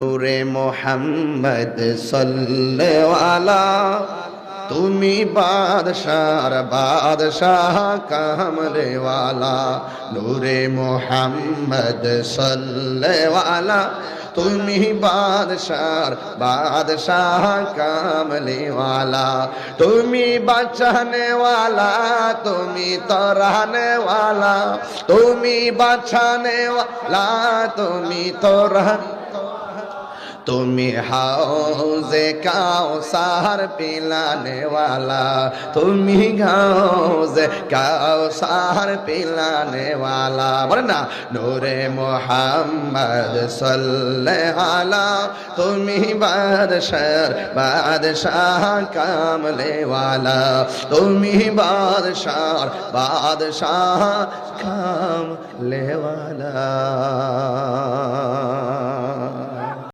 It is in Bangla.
নূরে মোহাম্মদ সাল্লাল্লাহু আলা তুমি বাদশার বাদশাহ কামলে ওয়ালা। নূরে মোহাম্মদ সাল্লাল্লাহু আলা তুমি বাদশার বাদশাহ কামলে ওয়ালা। তুমি বাঁচানে ওয়ালা তুমি তরানে ওয়ালা। তুমি বাঁচানে ওয়ালা তুমি তরানে। তুমি হাউজে কাউসার পিলানে ওয়ালা। তুমি হাউজে কাউসার পিলানে ওয়ালা। বলেন না নূরে মোহাম্মদ সাল্লাল্লাহু আলা তুমি বাদশার বাদশাহ কামলে ওয়ালা। তুমি বাদশার বাদশাহ কামলে ওয়ালা।